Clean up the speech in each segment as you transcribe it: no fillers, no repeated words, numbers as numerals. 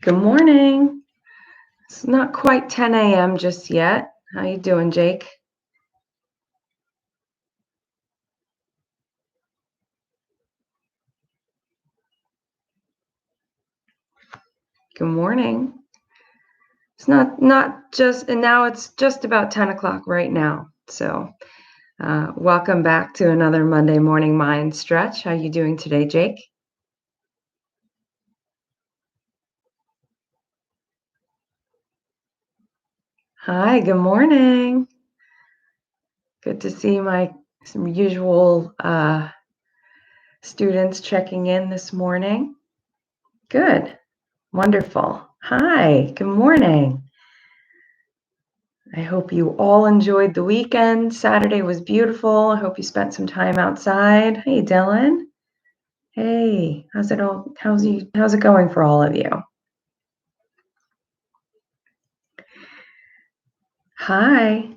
Good morning. It's not quite 10 a.m. just yet. How you doing, Jake? Good morning. It's not just, and now it's just about 10 o'clock right now. So welcome back to another Monday morning mind stretch. How you doing today, Jake? Hi, good morning. Good to see some usual students checking in this morning. Good. Wonderful. Hi, good morning. I hope you all enjoyed the weekend. Saturday was beautiful. I hope you spent some time outside. Hey, Dylan. Hey, how's it going for all of you? Hi.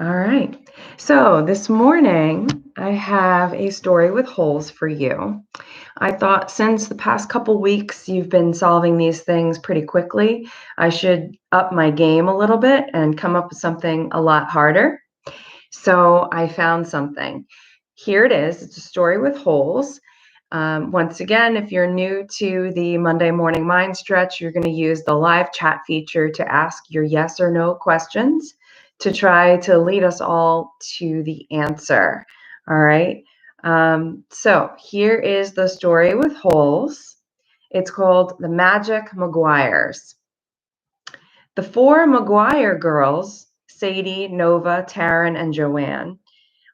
All right. So this morning I have a story with holes for you. I thought since the past couple weeks you've been solving these things pretty quickly, I should up my game a little bit and come up with something a lot harder. So I found something. Here it is. It's a story with holes. Once again, if you're new to the Monday Morning Mind Stretch, you're going to use the live chat feature to ask your yes or no questions to try to lead us all to the answer. All right. So here is the story with holes. It's called The Magic Maguires. The four Maguire girls, Sadie, Nova, Taryn, and Joanne,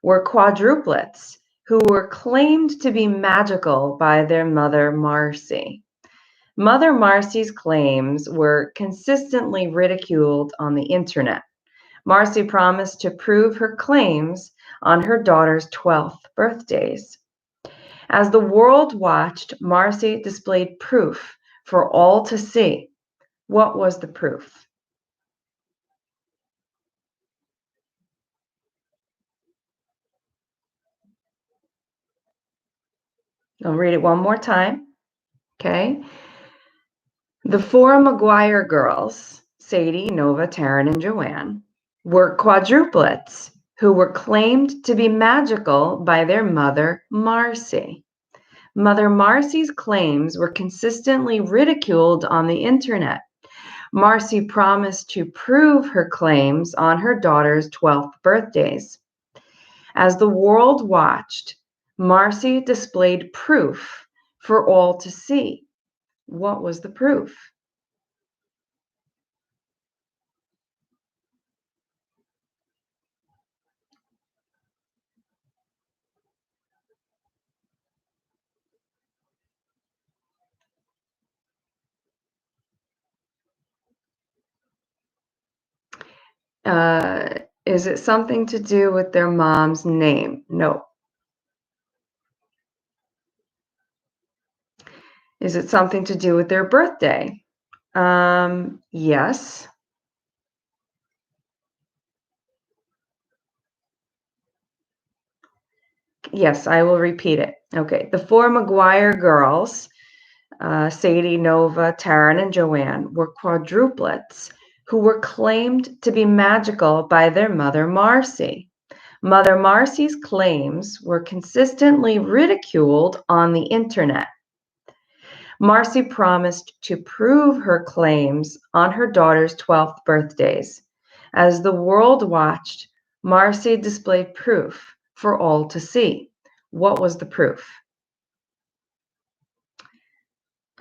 were quadruplets who were claimed to be magical by their mother, Marcy. Mother Marcy's claims were consistently ridiculed on the internet. Marcy promised to prove her claims on her daughter's 12th birthdays. As the world watched, Marcy displayed proof for all to see. What was the proof? I'll read it one more time. Okay. The four Maguire girls, Sadie, Nova, Taryn, and Joanne, were quadruplets who were claimed to be magical by their mother, Marcy. Mother Marcy's claims were consistently ridiculed on the internet. Marcy promised to prove her claims on her daughter's 12th birthdays. As the world watched, Marcy displayed proof for all to see. What was the proof? Is it something to do with their mom's name? No. Is it something to do with their birthday? Yes. Yes, I will repeat it. Okay. The four Maguire girls, Sadie, Nova, Taryn, and Joanne, were quadruplets who were claimed to be magical by their mother, Marcy. Mother Marcy's claims were consistently ridiculed on the internet. Marcy promised to prove her claims on her daughter's 12th birthdays. As the world watched, Marcy displayed proof for all to see. What was the proof?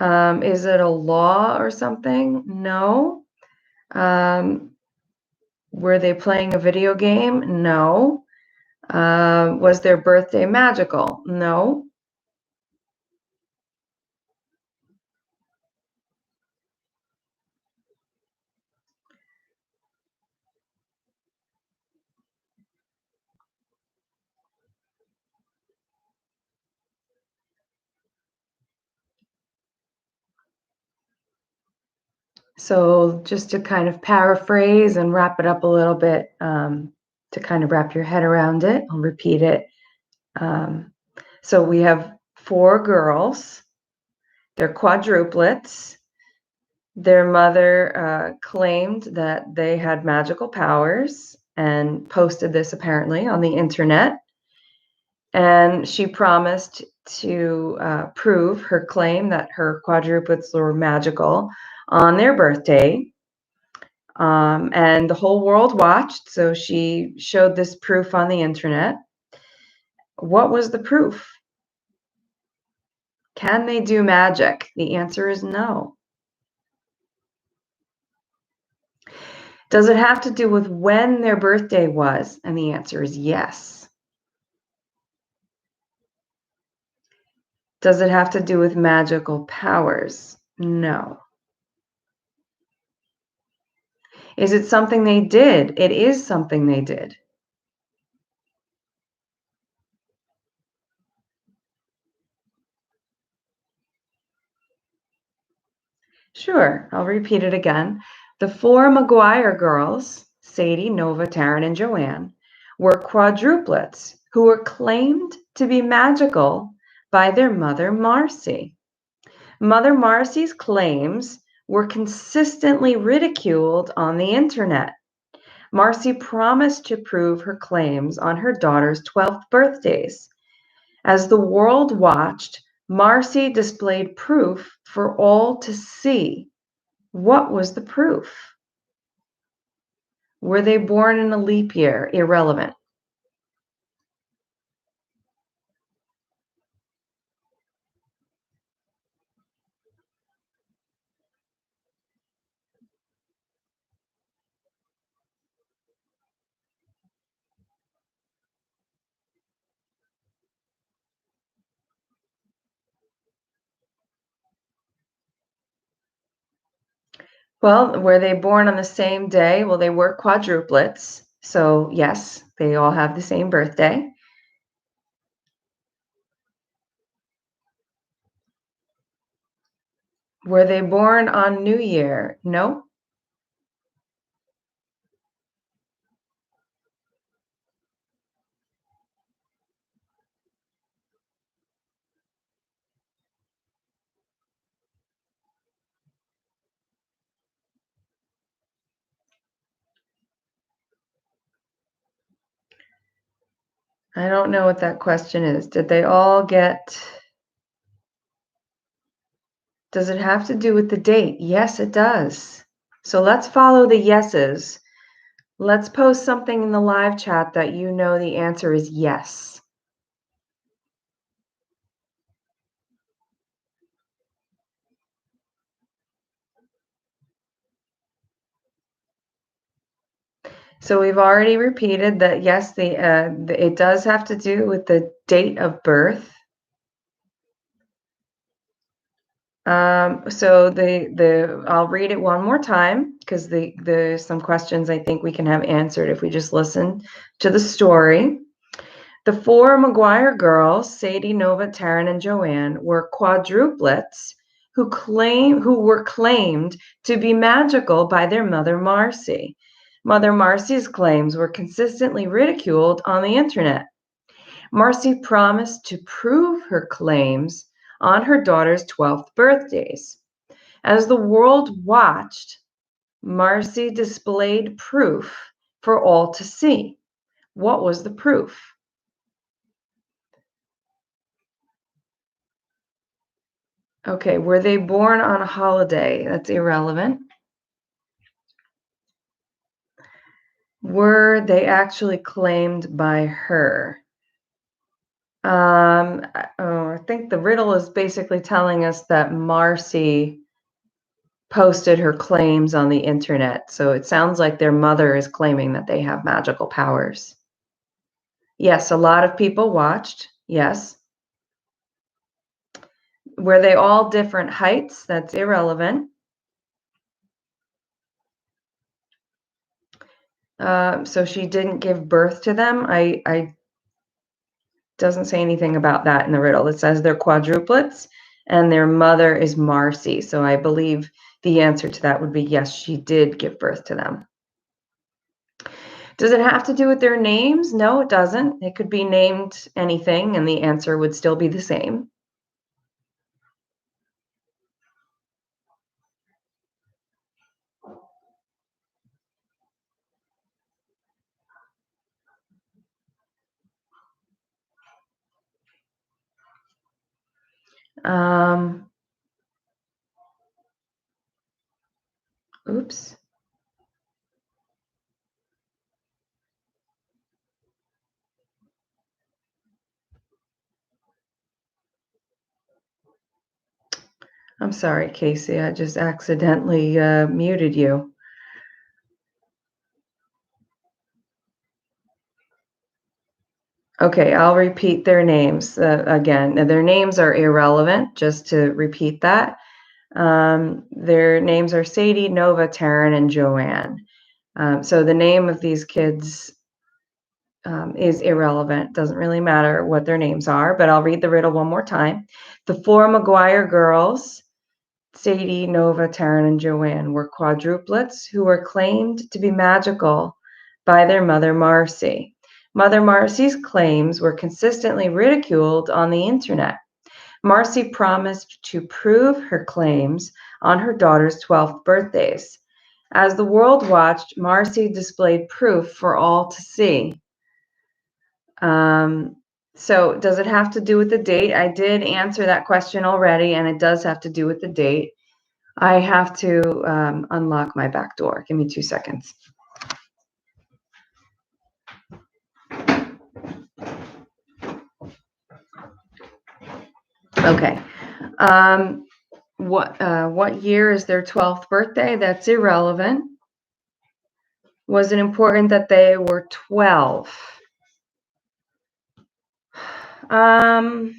Is it a law or something? No. Were they playing a video game? No. Was their birthday magical? No. So just to kind of paraphrase and wrap it up a little bit, to kind of wrap your head around it, I'll repeat it. So we have four girls. They're quadruplets. Their mother claimed that they had magical powers and posted this apparently on the internet. And she promised to prove her claim that her quadruplets were magical on their birthday. And the whole world watched, so she showed this proof on the internet. What was the proof? Can they do magic? The answer is no. Does it have to do with when their birthday was? And the answer is yes. Does it have to do with magical powers? No. Is it something they did? It is something they did. Sure, I'll repeat it again. The four Maguire girls, Sadie, Nova, Taryn, and Joanne, were quadruplets who were claimed to be magical by their mother, Marcy. Mother Marcy's claims were consistently ridiculed on the internet. Marcy promised to prove her claims on her daughter's 12th birthdays. As the world watched, Marcy displayed proof for all to see. What was the proof? Were they born in a leap year? Irrelevant. Well, were they born on the same day? Well, they were quadruplets. So, yes, they all have the same birthday. Were they born on New Year? No. I don't know what that question is. Did they all get... Does it have to do with the date? Yes, it does. So let's follow the yeses. Let's post something in the live chat that you know the answer is yes. So we've already repeated that, yes, it does have to do with the date of birth. So I'll read it one more time because there's some questions I think we can have answered if we just listen to the story. The four Maguire girls, Sadie, Nova, Taryn, and Joanne, were quadruplets who were claimed to be magical by their mother, Marcy. Mother Marcy's claims were consistently ridiculed on the internet. Marcy promised to prove her claims on her daughter's 12th birthdays. As the world watched, Marcy displayed proof for all to see. What was the proof? Okay, were they born on a holiday? That's irrelevant. Were they actually claimed by her? I think the riddle is basically telling us that Marcy posted her claims on the internet. So it sounds like their mother is claiming that they have magical powers. Yes, a lot of people watched. Yes. Were they all different heights? That's irrelevant. So she didn't give birth to them. I doesn't say anything about that in the riddle. It says they're quadruplets and their mother is Marcy. So I believe the answer to that would be yes, she did give birth to them. Does it have to do with their names? No, it doesn't. It could be named anything and the answer would still be the same. Oops. I'm sorry, Casey. I just accidentally muted you. Okay, I'll repeat their names again. Their names are irrelevant, just to repeat that. Their names are Sadie, Nova, Taryn, and Joanne. So the name of these kids is irrelevant. Doesn't really matter what their names are, but I'll read the riddle one more time. The four Maguire girls, Sadie, Nova, Taryn, and Joanne, were quadruplets who were claimed to be magical by their mother, Marcy. Mother Marcy's claims were consistently ridiculed on the internet. Marcy promised to prove her claims on her daughter's 12th birthdays. As the world watched, Marcy displayed proof for all to see. So does it have to do with the date? I did answer that question already, and it does have to do with the date. I have to unlock my back door. Give me 2 seconds. Okay. What year is their 12th birthday? That's irrelevant. Was it important that they were 12? I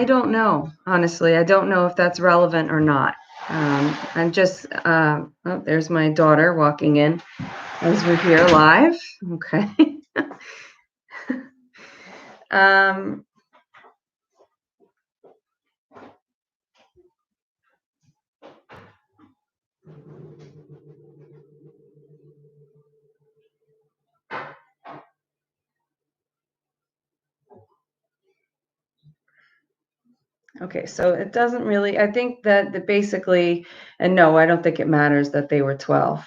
don't know, honestly. I don't know if that's relevant or not. I'm just, oh, there's my daughter walking in as we're here live. Okay. Okay, so it doesn't really, I think that basically, and no, I don't think it matters that they were 12.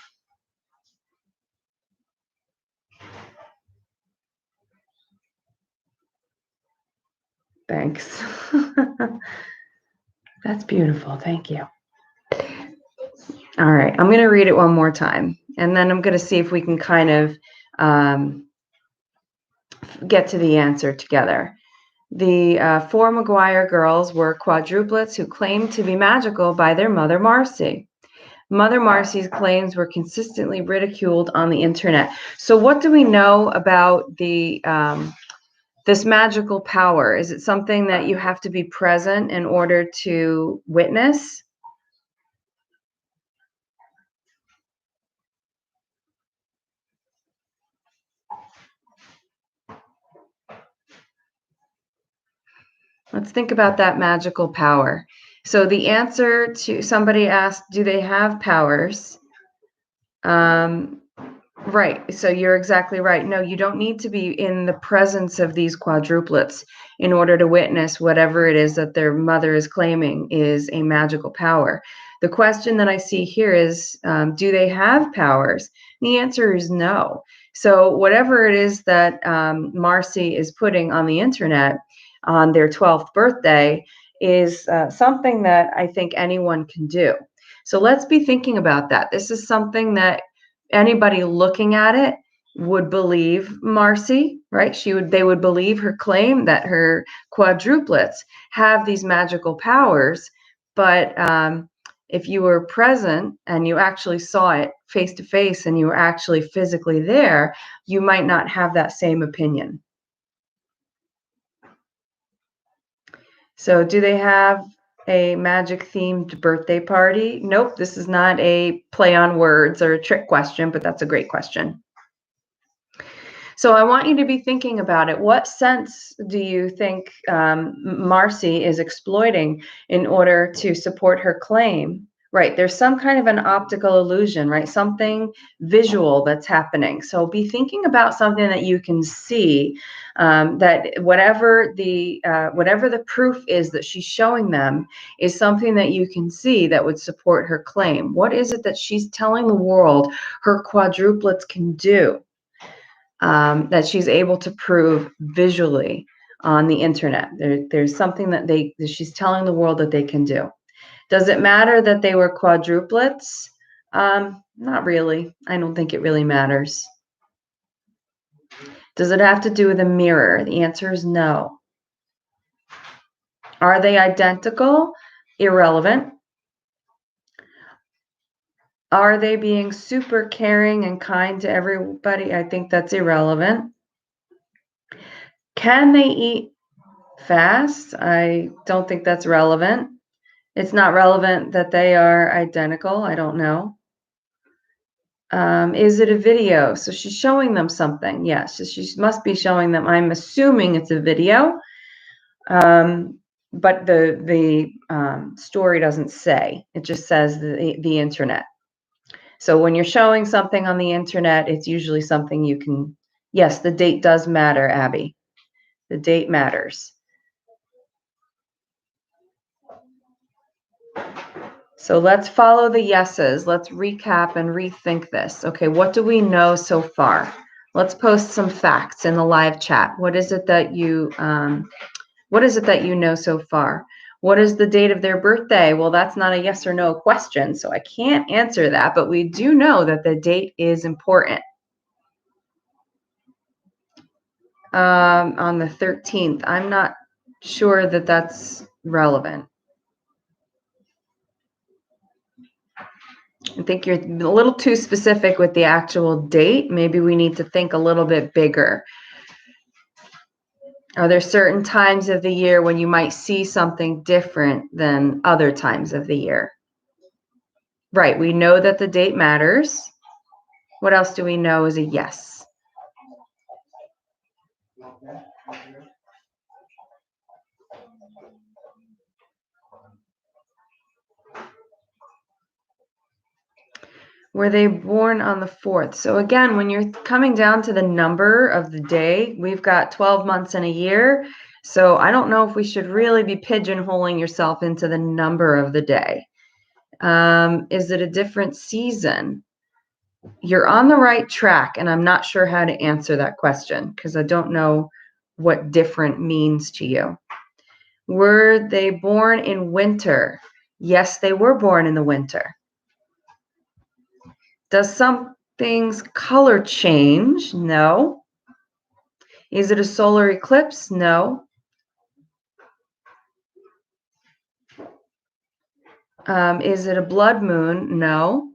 Thanks. That's beautiful. Thank you. All right, I'm going to read it one more time, and then I'm going to see if we can kind of get to the answer together. The four Maguire girls were quadruplets who claimed to be magical by their mother, Marcy. Mother Marcy's claims were consistently ridiculed on the internet. So what do we know about this magical power? Is it something that you have to be present in order to witness? Let's think about that magical power. So the answer to somebody asked, do they have powers? Right. So you're exactly right. No, you don't need to be in the presence of these quadruplets in order to witness whatever it is that their mother is claiming is a magical power. The question that I see here is, do they have powers? The answer is no. So whatever it is that Marcy is putting on the internet on their 12th birthday is something that I think anyone can do. So let's be thinking about that. This is something that anybody looking at it would believe Marcy, right? They would believe her claim that her quadruplets have these magical powers. But if you were present and you actually saw it face to face and you were actually physically there, you might not have that same opinion. So do they have a magic themed birthday party? Nope, this is not a play on words or a trick question, but that's a great question. So I want you to be thinking about it. What sense do you think Marcy is exploiting in order to support her claim? Right, there's some kind of an optical illusion, right? Something visual that's happening. So be thinking about something that you can see, that whatever the proof is that she's showing them is something that you can see that would support her claim. What is it that she's telling the world her quadruplets can do? that she's able to prove visually on the internet. There's something that she's telling the world that they can do. Does it matter that they were quadruplets? Not really. I don't think it really matters. Does it have to do with a mirror? The answer is no. Are they identical? Irrelevant. Are they being super caring and kind to everybody? I think that's irrelevant. Can they eat fast? I don't think that's relevant. It's not relevant that they are identical. I don't know. Is it a video? So she's showing them something. Yes, so she must be showing them. I'm assuming it's a video, but the story doesn't say. It just says the internet. So when you're showing something on the internet, it's usually something you can. Yes, the date does matter, Abby. The date matters. So let's follow the yeses. Let's recap and rethink this. Okay, what do we know so far? Let's post some facts in the live chat. What is it that you know so far? What is the date of their birthday? Well, that's not a yes or no question, so I can't answer that, but we do know that the date is important. On the 13th, I'm not sure that that's relevant. I think you're a little too specific with the actual date. Maybe we need to think a little bit bigger. Are there certain times of the year when you might see something different than other times of the year? Right, we know that the date matters. What else do we know is a yes? Were they born on the 4th? So again, when you're coming down to the number of the day, we've got 12 months in a year. So I don't know if we should really be pigeonholing yourself into the number of the day. Is it a different season? You're on the right track, and I'm not sure how to answer that question because I don't know what different means to you. Were they born in winter? Yes, they were born in the winter. Does something's color change? No. Is it a solar eclipse? No. Is it a blood moon? No.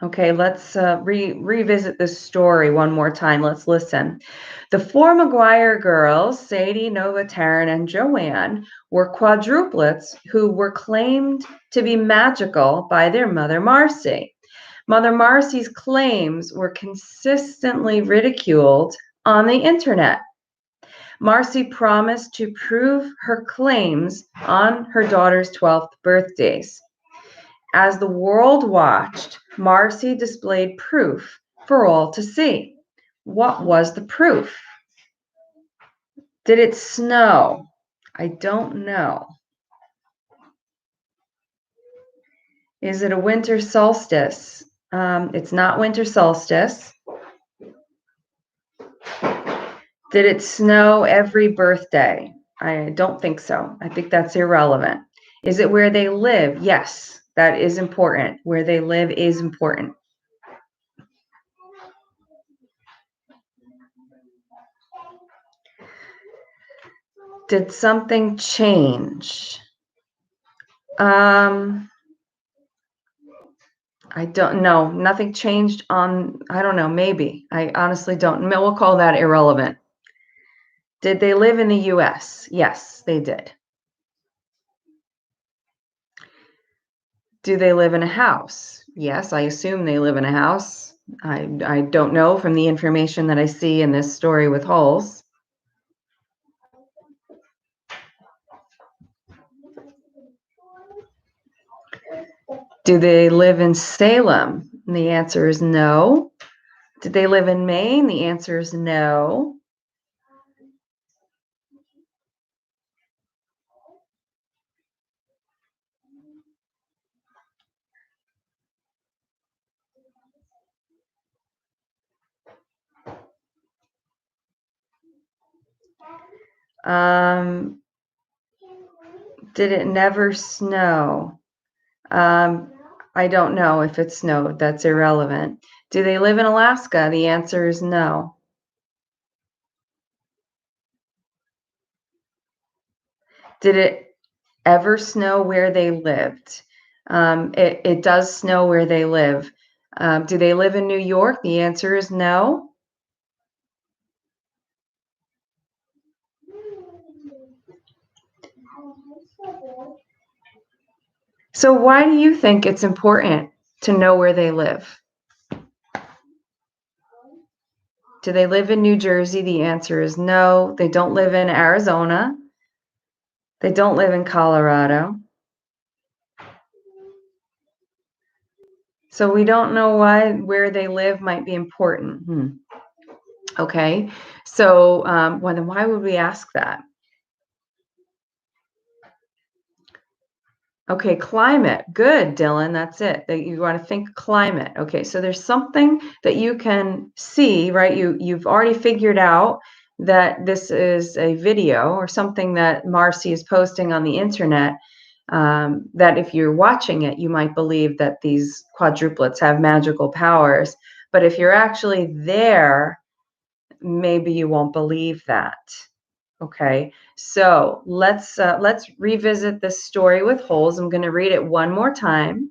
Okay, let's revisit this story one more time. Let's listen. The 4 Maguire girls, Sadie, Nova, Taryn, and Joanne, were quadruplets who were claimed to be magical by their mother, Marcy. Mother Marcy's claims were consistently ridiculed on the internet. Marcy promised to prove her claims on her daughter's 12th birthdays. As the world watched, Marcy displayed proof for all to see. What was the proof? Did it snow? I don't know. Is it a winter solstice? It's not winter solstice. Did it snow every birthday? I don't think so. I think that's irrelevant. Is it where they live? Yes, that is important. Where they live is important. Did something change? I don't know. Nothing changed on, I don't know, maybe. I honestly don't. We'll call that irrelevant. Did they live in the US? Yes, they did. Do they live in a house? Yes, I assume they live in a house. I don't know from the information that I see in this story with Hulls. Do they live in Salem? And the answer is no. Did they live in Maine? The answer is no. Did it never snow? I don't know if it snowed. That's irrelevant. Do they live in Alaska? The answer is no. Did it ever snow where they lived? It does snow where they live. Do they live in New York? The answer is no. So why do you think it's important to know where they live? Do they live in New Jersey? The answer is no. They don't live in Arizona. They don't live in Colorado. So we don't know where they live might be important. Okay. So then why would we ask that? Okay, climate. Good, Dylan. That's it. That you want to think climate. Okay, so there's something that you can see, right? You've already figured out that this is a video or something that Marcy is posting on the internet. That if you're watching it, you might believe that these quadruplets have magical powers. But if you're actually there, maybe you won't believe that. Okay, so let's revisit this story with holes. I'm going to read it one more time.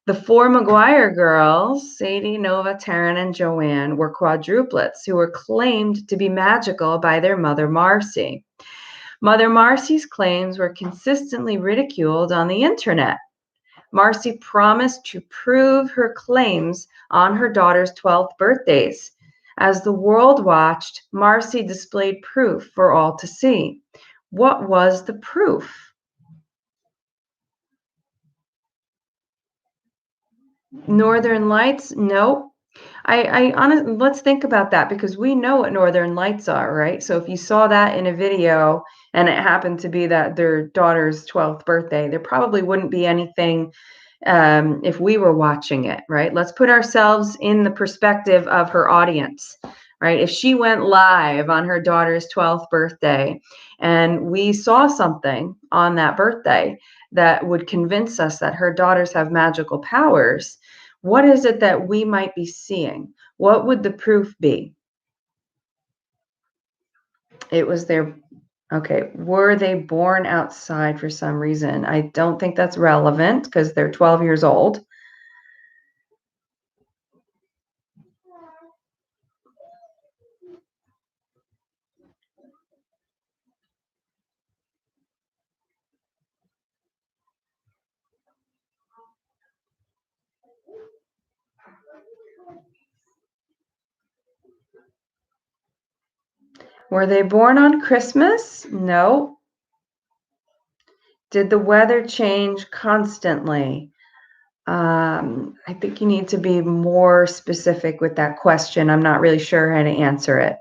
The four Maguire girls, Sadie, Nova, Taryn, and Joanne, were quadruplets who were claimed to be magical by their mother, Marcy. Mother Marcy's claims were consistently ridiculed on the internet. Marcy promised to prove her claims on her daughter's 12th birthdays. As the world watched, Marcy displayed proof for all to see. What was the proof? Northern Lights? Nope. I honestly, let's think about that because we know what Northern Lights are, right? So if you saw that in a video and it happened to be that their daughter's 12th birthday, there probably wouldn't be anything if we were watching it, right? Let's put ourselves in the perspective of her audience, right? If she went live on her daughter's 12th birthday and we saw something on that birthday that would convince us that her daughters have magical powers, what is it that we might be seeing? What would the proof be? It was their, okay, were they born outside for some reason? I don't think that's relevant because they're 12 years old. Were they born on Christmas? No. Did the weather change constantly? I think you need to be more specific with that question. I'm not really sure how to answer it.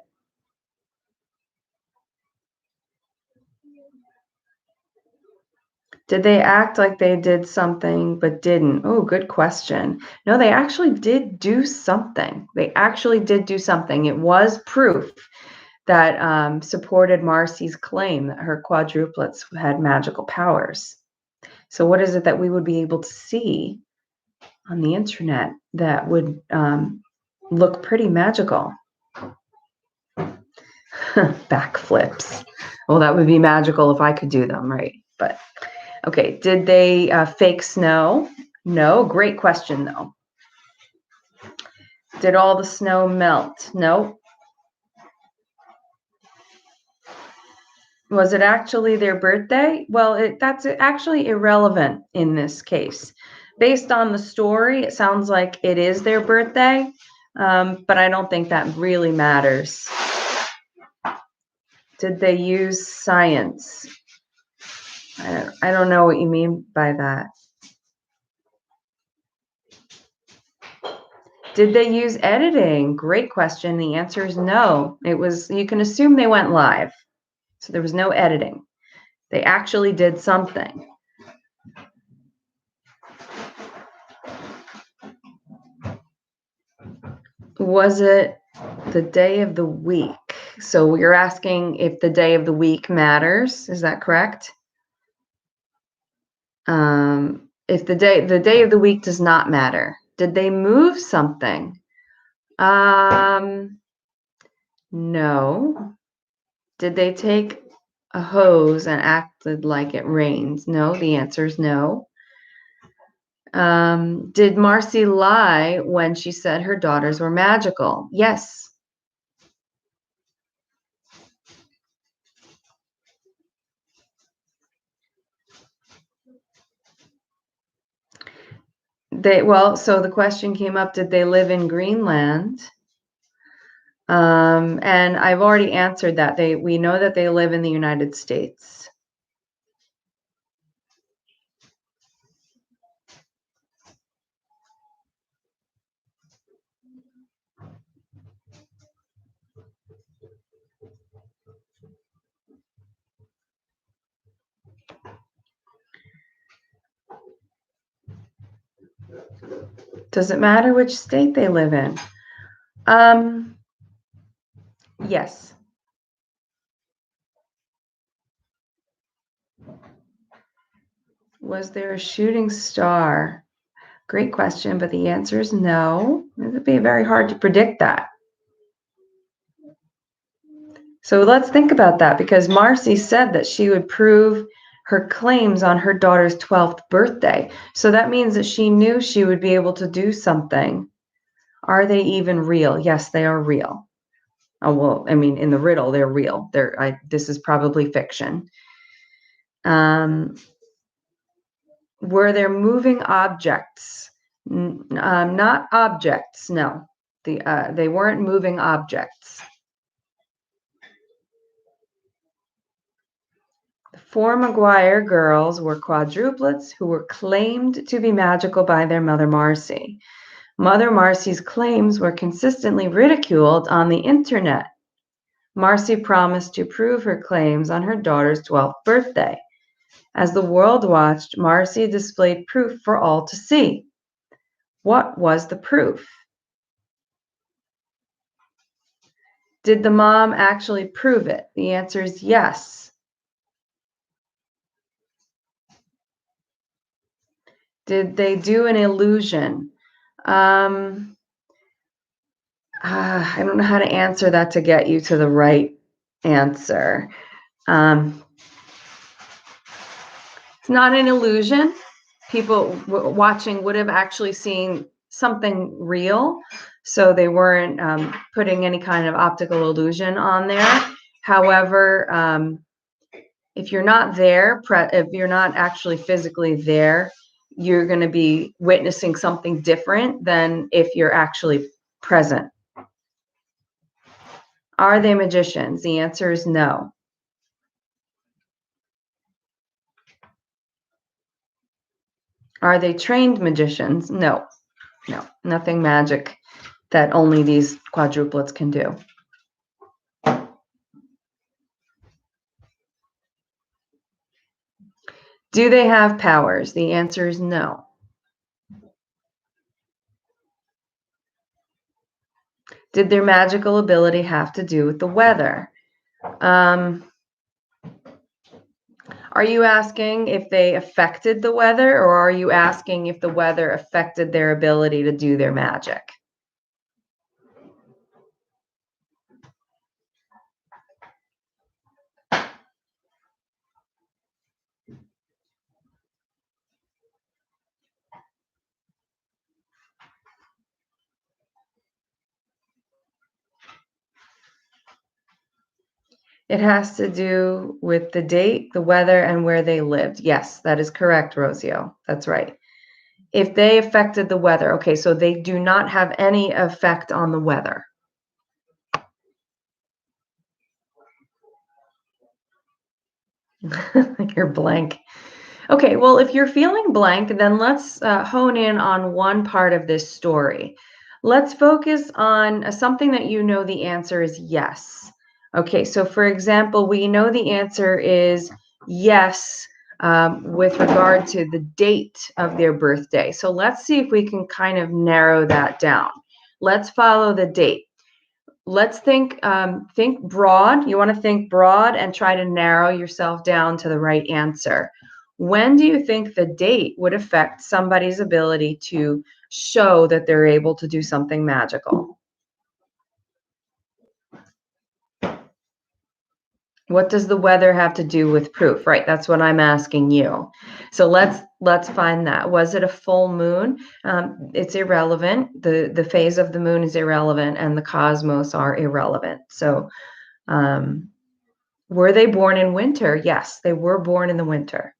Did they act like they did something but didn't? Oh, good question. No, they actually did do something. They actually did do something. It was proof that supported Marcy's claim that her quadruplets had magical powers. So what is it that we would be able to see on the internet that would look pretty magical? Backflips. Well, that would be magical if I could do them, right? But okay, did they fake snow? No. Great question, though. Did all the snow melt? No. Was it actually their birthday? Well, that's actually irrelevant in this case. Based on the story, it sounds like it is their birthday, but I don't think that really matters. Did they use science? I don't know what you mean by that. Did they use editing? Great question. The answer is no. You can assume they went live. So there was no editing. They actually did something. Was it the day of the week? So you're asking if the day of the week matters. Is that correct? If the day of the week does not matter. Did they move something? No. Did they take a hose and acted like it rains? No, the answer is no. Did Marcy lie when she said her daughters were magical? Yes. So the question came up, did they live in Greenland? And I've already answered that. We know that they live in the United States. Does it matter which state they live in? Yes. Was there a shooting star? Great question, but the answer is no. It would be very hard to predict that. So let's think about that, because Marcy said that she would prove her claims on her daughter's 12th birthday. So that means that she knew she would be able to do something. Are they even real? Yes, they are real. Oh, well, I mean, in the riddle, they're real. This is probably fiction. Were there moving objects? Not objects, no. They weren't moving objects. The 4 Maguire girls were quadruplets who were claimed to be magical by their mother Marcy. Mother Marcy's claims were consistently ridiculed on the internet. Marcy promised to prove her claims on her daughter's 12th birthday. As the world watched, Marcy displayed proof for all to see. What was the proof? Did the mom actually prove it? The answer is yes. Did they do an illusion? I don't know how to answer that to get you to the right answer. It's not an illusion. People watching would have actually seen something real, so they weren't putting any kind of optical illusion on there. However, if you're not there, if you're not actually physically there, you're going to be witnessing something different than if you're actually present. Are they magicians? The answer is no. Are they trained magicians? No, nothing magic that only these quadruplets can do. Do they have powers? The answer is no. Did their magical ability have to do with the weather? Are you asking if they affected the weather, or are you asking if the weather affected their ability to do their magic? It has to do with the date, the weather, and where they lived. Yes, that is correct, Rosio. That's right. If they affected the weather, okay, so they do not have any effect on the weather. You're blank. Okay, well, if you're feeling blank, then let's hone in on one part of this story. Let's focus on something that you know the answer is yes. Okay, so for example, we know the answer is yes with regard to the date of their birthday. So let's see if we can kind of narrow that down. Let's follow the date. let's think broad. You want to think broad and try to narrow yourself down to the right answer. When do you think the date would affect somebody's ability to show that they're able to do something magical? What does the weather have to do with proof? Right, that's what I'm asking you. So let's find that. Was it a full moon? It's irrelevant. The phase of the moon is irrelevant, and the cosmos are irrelevant. So, were they born in winter? Yes, they were born in the winter.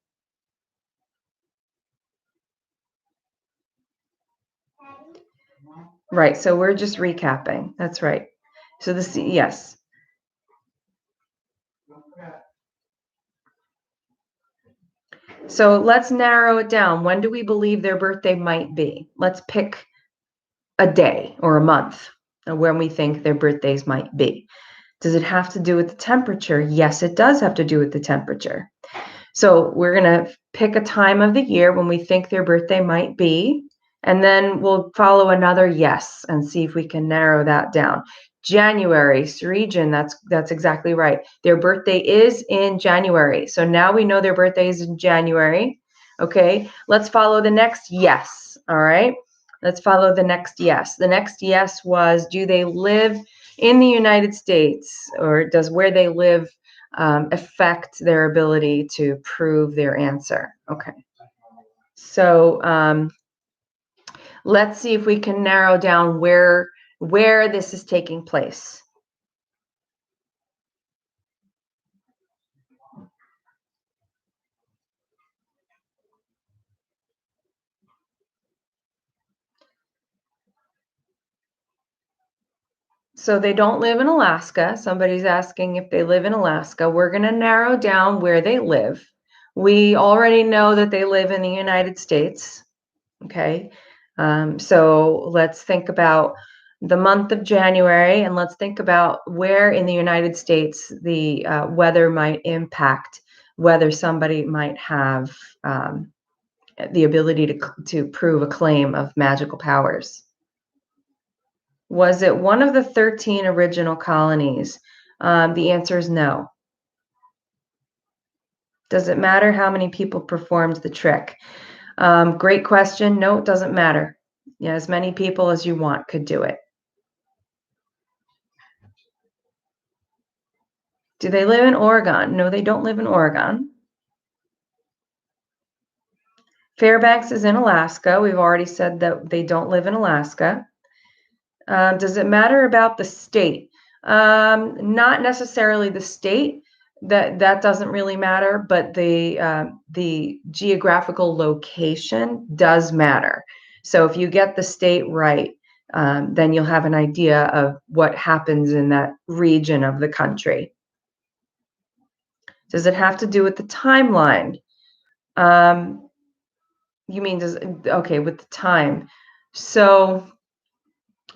Right. So we're just recapping. That's right. So yes. So let's narrow it down. When do we believe their birthday might be? Let's pick a day or a month when we think their birthdays might be. Does it have to do with the temperature? Yes, it does have to do with the temperature. So we're going to pick a time of the year when we think their birthday might be, and then we'll follow another yes and see if we can narrow that down. January, Sreejan, that's exactly right. Their birthday is in January. So now we know their birthday is in January. Okay, let's follow the next yes. All right, let's follow the next yes. The next yes was, do they live in the United States, or does where they live affect their ability to prove their answer? Okay. So let's see if we can narrow down where this is taking place. So they don't live in Alaska. Somebody's asking if they live in Alaska. We're going to narrow down where they live. We already know that they live in the United States. Okay. So let's think about the month of January, and let's think about where in the United States the weather might impact whether somebody might have the ability to prove a claim of magical powers. Was it one of the 13 original colonies? The answer is no. Does it matter how many people performed the trick? Great question. No, it doesn't matter. Yeah, as many people as you want could do it. Do they live in Oregon? No, they don't live in Oregon. Fairbanks is in Alaska. We've already said that they don't live in Alaska. Does it matter about the state? Not necessarily the state. That doesn't really matter, but the geographical location does matter. So if you get the state right, then you'll have an idea of what happens in that region of the country. Does it have to do with the timeline? You mean okay, with the time. So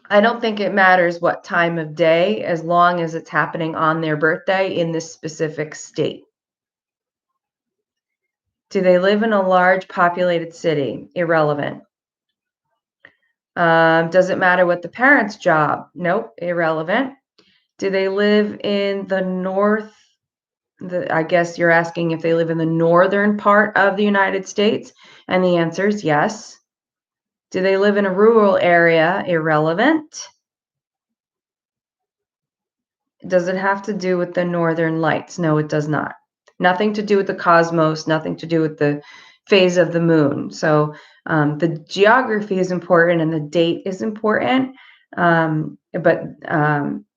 I don't think it matters what time of day, as long as it's happening on their birthday in this specific state. Do they live in a large populated city? Irrelevant. Does it matter what the parents' job? Nope, irrelevant. Do they live in the north? I guess you're asking if they live in the northern part of the United States, and the answer is yes. Do they live in a rural area? Irrelevant. Does it have to do with the northern lights? No, it does not. Nothing to do with the cosmos, nothing to do with the phase of the moon. So the geography is important and the date is important, but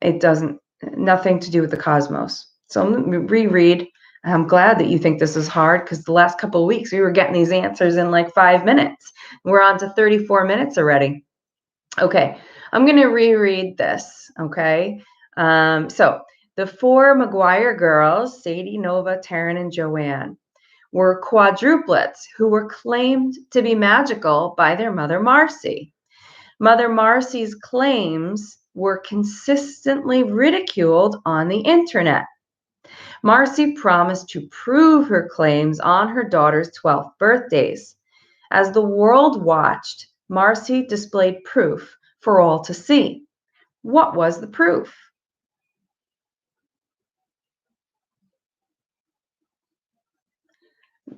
it doesn't, nothing to do with the cosmos. So let me reread. I'm glad that you think this is hard, because the last couple of weeks we were getting these answers in like 5 minutes. We're on to 34 minutes already. Okay, I'm going to reread this, okay? So the four Maguire girls, Sadie, Nova, Taryn, and Joanne, were quadruplets who were claimed to be magical by their mother, Marcy. Mother Marcy's claims were consistently ridiculed on the internet. Marcy promised to prove her claims on her daughter's 12th birthdays. As the world watched, Marcy displayed proof for all to see. What was the proof?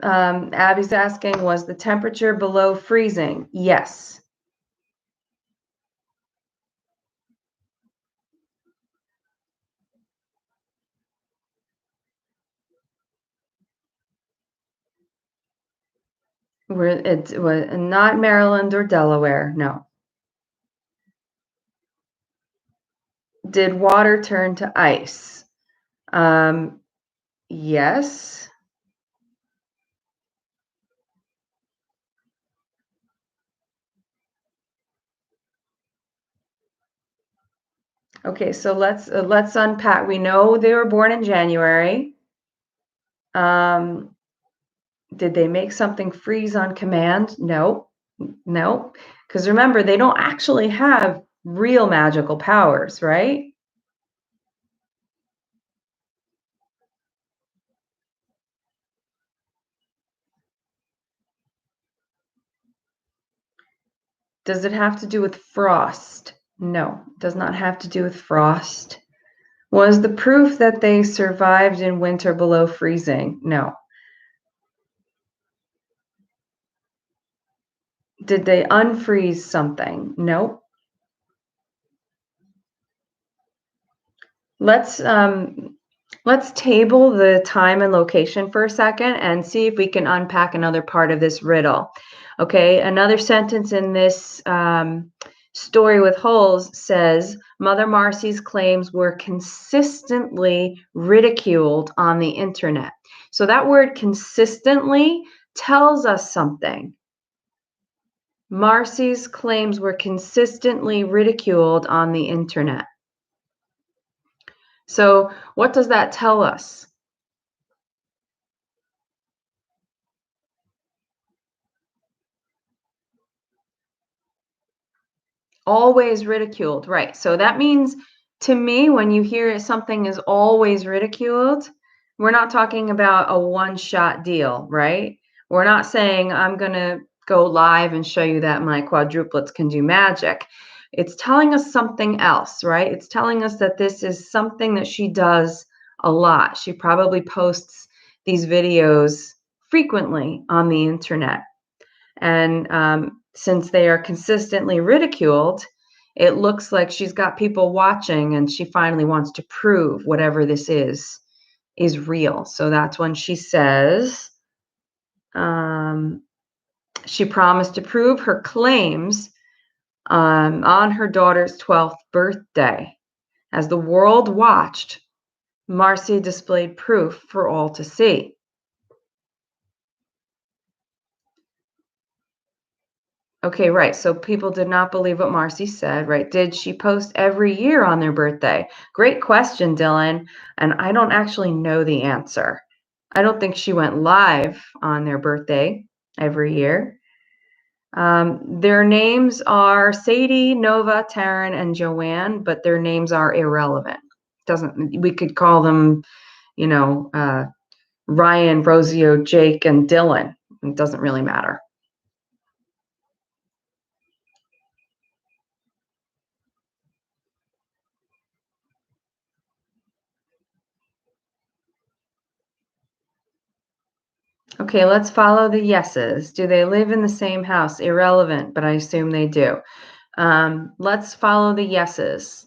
Abby's asking, was the temperature below freezing? Yes. It was not Maryland or Delaware. No. Did water turn to ice? Yes. Okay, so let's unpack. We know they were born in January. Did they make something freeze on command? No. No. Because remember, they don't actually have real magical powers, right? Does it have to do with frost? No, it does not have to do with frost. Was the proof that they survived in winter below freezing? No. Did they unfreeze something? No. Let's table the time and location for a second and see if we can unpack another part of this riddle. Okay, another sentence in this story with holes says, Mother Marcy's claims were consistently ridiculed on the internet. So that word consistently tells us something. Marcy's claims were consistently ridiculed on the internet. So what does that tell us? Always ridiculed, right? So that means to me, when you hear something is always ridiculed, we're not talking about a one-shot deal, right? We're not saying I'm going to go live and show you that my quadruplets can do magic. It's telling us something else, right? It's telling us that this is something that she does a lot. She probably posts these videos frequently on the internet. And since they are consistently ridiculed, it looks like she's got people watching and she finally wants to prove whatever this is real. So that's when she says she promised to prove her claims on her daughter's 12th birthday. As the world watched, Marcy displayed proof for all to see. Okay, right. So people did not believe what Marcy said, right? Did she post every year on their birthday? Great question, Dylan. And I don't actually know the answer. I don't think she went live on their birthday every year. Their names are Sadie, Nova, Taryn, and Joanne, but their names are irrelevant. Doesn't we could call them, Ryan, Rosio, Jake, and Dylan. It doesn't really matter. Okay, let's follow the yeses. Do they live in the same house? Irrelevant, but I assume they do. Let's follow the yeses.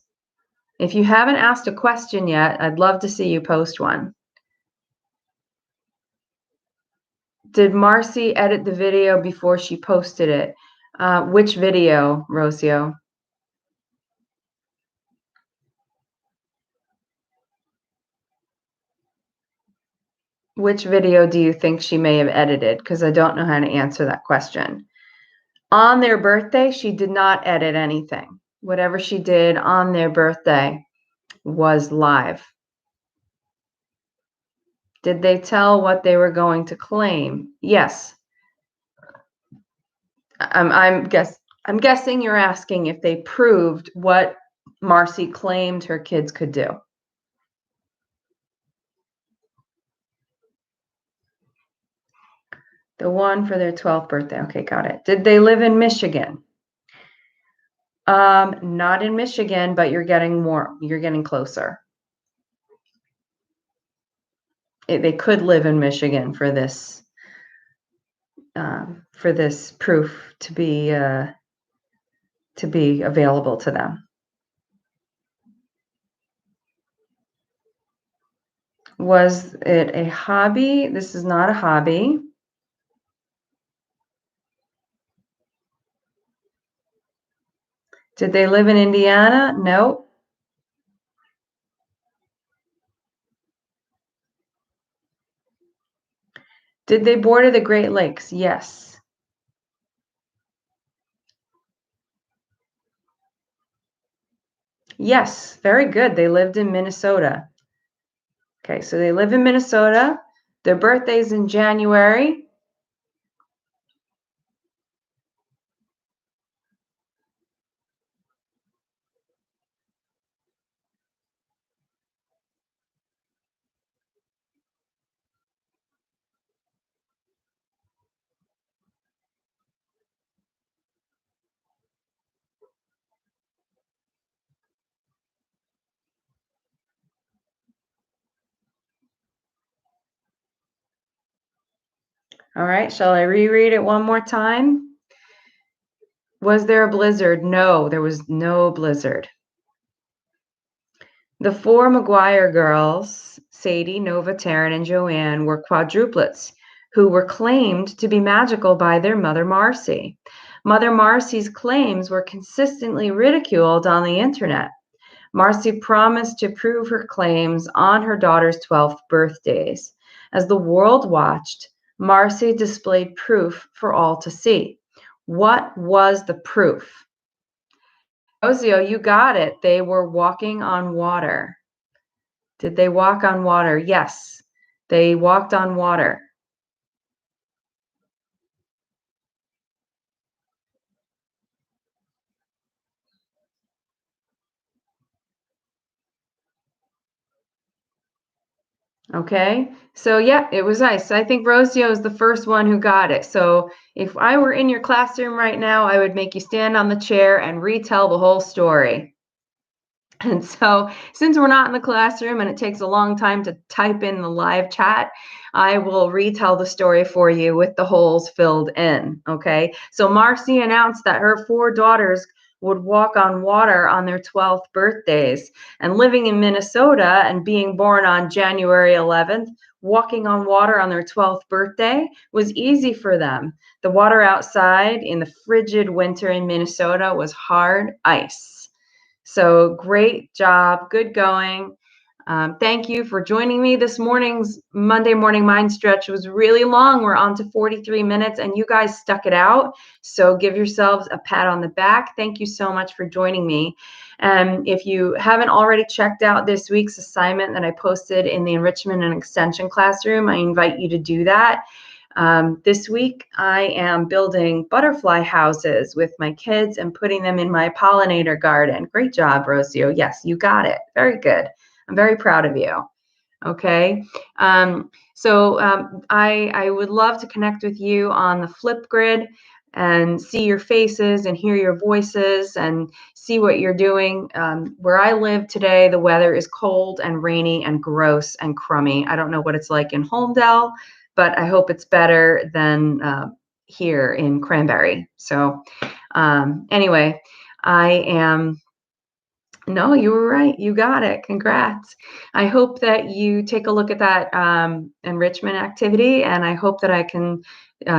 If you haven't asked a question yet, I'd love to see you post one. Did Marcy edit the video before she posted it? Which video, Rocio? Which video do you think she may have edited? Because I don't know how to answer that question. On their birthday, she did not edit anything. Whatever she did on their birthday was live. Did they tell what they were going to claim? Yes. I'm guessing you're asking if they proved what Marcy claimed her kids could do. The one for their 12th birthday. Okay, got it. Did they live in Michigan? Not in Michigan, but you're getting closer. They could live in Michigan for this for this proof to be available to them. Was it a hobby? This is not a hobby. Did they live in Indiana? No. Did they border the Great Lakes? Yes. Yes, very good. They lived in Minnesota. Okay, so they live in Minnesota. Their birthday's in January. All right, shall I reread it one more time? Was there a blizzard? No, there was no blizzard. The four Maguire girls, Sadie, Nova, Taryn, and Joanne, were quadruplets who were claimed to be magical by their mother, Marcy. Mother Marcy's claims were consistently ridiculed on the internet. Marcy promised to prove her claims on her daughter's 12th birthdays. As the world watched, Marcy displayed proof for all to see. What was the proof? Rosio, you got it. They were walking on water. Did they walk on water? Yes, they walked on water. Okay, so yeah, it was ice. I think Rosio is the first one who got it. So if I were in your classroom right now, I would make you stand on the chair and retell the whole story. And so since we're not in the classroom and it takes a long time to type in the live chat, I will retell the story for you with the holes filled in, okay? So Marcy announced that her four daughters would walk on water on their 12th birthdays. And living in Minnesota and being born on January 11th, walking on water on their 12th birthday was easy for them. The water outside in the frigid winter in Minnesota was hard ice. So great job, good going. Thank you for joining me. This morning's Monday morning mind stretch was really long. We're on to 43 minutes and you guys stuck it out. So give yourselves a pat on the back. Thank you so much for joining me. And if you haven't already checked out this week's assignment that I posted in the enrichment and extension classroom, I invite you to do that. This week, I am building butterfly houses with my kids and putting them in my pollinator garden. Great job, Rosio. Yes, you got it. Very good. I'm very proud of you. Okay. I would love to connect with you on the Flipgrid and see your faces and hear your voices and see what you're doing. Where I live today, the weather is cold and rainy and gross and crummy. I don't know what it's like in Holmdel, but I hope it's better than here in Cranberry. So anyway, no, you were right. You got it. Congrats. I hope that you take a look at that enrichment activity, and I hope that I can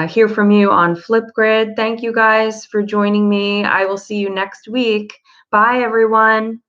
hear from you on Flipgrid. Thank you guys for joining me. I will see you next week. Bye, everyone.